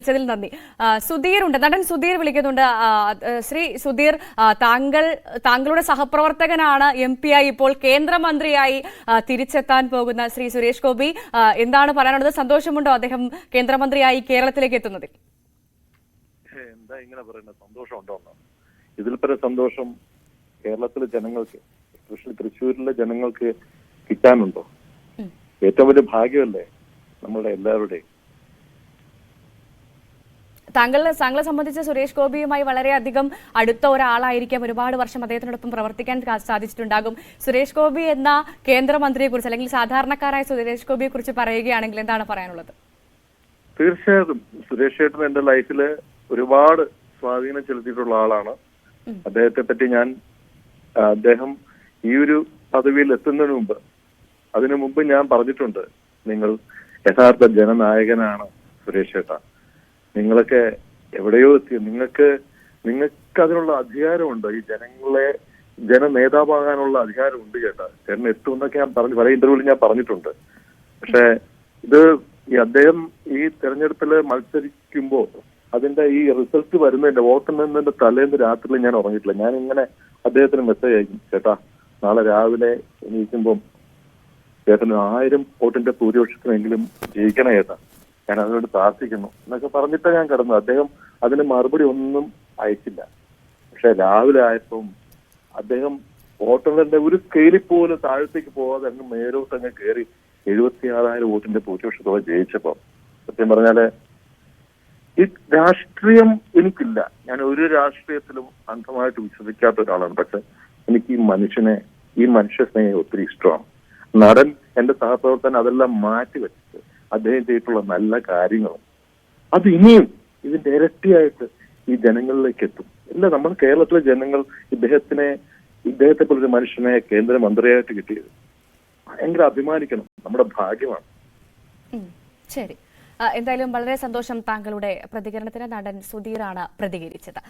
വിളിച്ചതിൽ നന്ദി. സുധീർ ഉണ്ട്, നടൻ സുധീർ വിളിക്കുന്നുണ്ട്. ശ്രീ സുധീർ, താങ്കളുടെ സഹപ്രവർത്തകനാണ് MP ആയി ഇപ്പോൾ കേന്ദ്രമന്ത്രിയായി തിരിച്ചെത്താൻ പോകുന്ന ശ്രീ സുരേഷ് ഗോപി. എന്താണ് പറയാനുള്ളത്? സന്തോഷമുണ്ടോ അദ്ദേഹം കേന്ദ്രമന്ത്രിയായി കേരളത്തിലേക്ക് എത്തുന്നതിൽ? എന്താ ഇങ്ങനെ പറയുന്നത്? സന്തോഷമുണ്ടോ? ഇതിൽ പല സന്തോഷം കേരളത്തിലെ ജനങ്ങൾക്ക്, സ്പെഷ്യലി തൃശ്ശൂരിലെ ജനങ്ങൾക്ക് കിട്ടാനുണ്ടോ? ഏറ്റവും വലിയ ഭാഗ്യമല്ലേ നമ്മളുടെ എല്ലാവരുടെയും. താങ്കളെ സംബന്ധിച്ച് സുരേഷ് ഗോപിയുമായി വളരെയധികം അടുത്ത ഒരാളായിരിക്കാം. ഒരുപാട് വർഷം അദ്ദേഹത്തിനോടൊപ്പം പ്രവർത്തിക്കാൻ സാധിച്ചിട്ടുണ്ടാകും. സുരേഷ് ഗോപി എന്ന കേന്ദ്രമന്ത്രിയെ കുറിച്ച് അല്ലെങ്കിൽ സാധാരണക്കാരായ സുരേഷ് ഗോപിയെ കുറിച്ച് പറയുകയാണെങ്കിൽ എന്താണ് പറയാനുള്ളത്? തീർച്ചയായിട്ടും സുരേഷ് ചേട്ടൻ എന്റെ ലൈഫില് ഒരുപാട് സ്വാധീനം ചെലുത്തിയിട്ടുള്ള ആളാണ്. അദ്ദേഹത്തെ പറ്റി അദ്ദേഹം ഈ ഒരു പദവിയിൽ എത്തുന്നതിന് മുമ്പ് ഞാൻ പറഞ്ഞിട്ടുണ്ട്, നിങ്ങൾ യഥാർത്ഥ ജനനായകനാണ് സുരേഷ് ചേട്ടാ. നിങ്ങളൊക്കെ എവിടെയോ എത്തി, നിങ്ങൾക്ക് അതിനുള്ള അധികാരമുണ്ട്. ഈ ജനനേതാവാകാനുള്ള അധികാരമുണ്ട് ചേട്ടാ. ചേട്ടൻ എത്തുമെന്നൊക്കെ ഞാൻ പല ഇന്റർവ്യൂവിൽ ഞാൻ പറഞ്ഞിട്ടുണ്ട്. പക്ഷെ അദ്ദേഹം ഈ തെരഞ്ഞെടുപ്പിൽ മത്സരിക്കുമ്പോൾ അതിന്റെ ഈ റിസൾട്ട് വരുന്നതിന്റെ വോട്ടെണ്ണുന്നതിന്റെ തലേന്ന് രാത്രിയിൽ ഞാൻ ഉറങ്ങിയിട്ടില്ല. ഞാൻ ഇങ്ങനെ അദ്ദേഹത്തിന് മെസ്സേജ് അയക്കും, ചേട്ടാ നാളെ രാവിലെ എണീക്കുമ്പോൾ ചേട്ടന് 1000 വോട്ടിന്റെ ഭൂരിപക്ഷത്തിനെങ്കിലും ജയിക്കണേ ചേട്ടാ, ഞാൻ അതിനോട് പ്രാർത്ഥിക്കുന്നു എന്നൊക്കെ പറഞ്ഞിട്ടാണ് ഞാൻ കിടന്നത്. അദ്ദേഹം അതിന് മറുപടി ഒന്നും അയച്ചില്ല. പക്ഷെ രാവിലെ ആയപ്പം അദ്ദേഹം വോട്ടെണ്ണലിന്റെ ഒരു സ്കെയിലിൽ പോലും താഴത്തേക്ക് പോകാതെ അങ്ങ് മേലോട്ട് അങ്ങ് കയറി 76,000 വോട്ടിന്റെ ഭൂരിപക്ഷത്തോടെ ജയിച്ചപ്പോ സത്യം പറഞ്ഞാല് ഈ രാഷ്ട്രീയം എനിക്കില്ല. ഞാൻ ഒരു രാഷ്ട്രീയത്തിലും അന്ധമായിട്ട് വിശ്വസിക്കാത്ത ഒരാളാണ്. പക്ഷെ എനിക്ക് ഈ മനുഷ്യ സ്നേഹം ഒത്തിരി ഇഷ്ടമാണ്. നടൻ എന്റെ സഹപ്രവർത്തകൻ അതെല്ലാം മാറ്റിവെച്ചിട്ട് അദ്ദേഹം ചെയ്തിട്ടുള്ള നല്ല കാര്യങ്ങളും അത് ഇനിയും ഇതിന്റെ ഇരട്ടിയായിട്ട് ഈ ജനങ്ങളിലേക്ക് എത്തും. നമ്മുടെ കേരളത്തിലെ ജനങ്ങൾ ഇദ്ദേഹത്തെ പോലൊരു മനുഷ്യനെ കേന്ദ്രമന്ത്രിയായിട്ട് കിട്ടിയത് ഭയങ്കര അഭിമാനിക്കണം. നമ്മുടെ ഭാഗ്യമാണ്. ശരി, എന്തായാലും വളരെ സന്തോഷം. താങ്കളുടെ പ്രതികരണത്തിന് നടൻ സുധീറാണ് പ്രതികരിച്ചത്.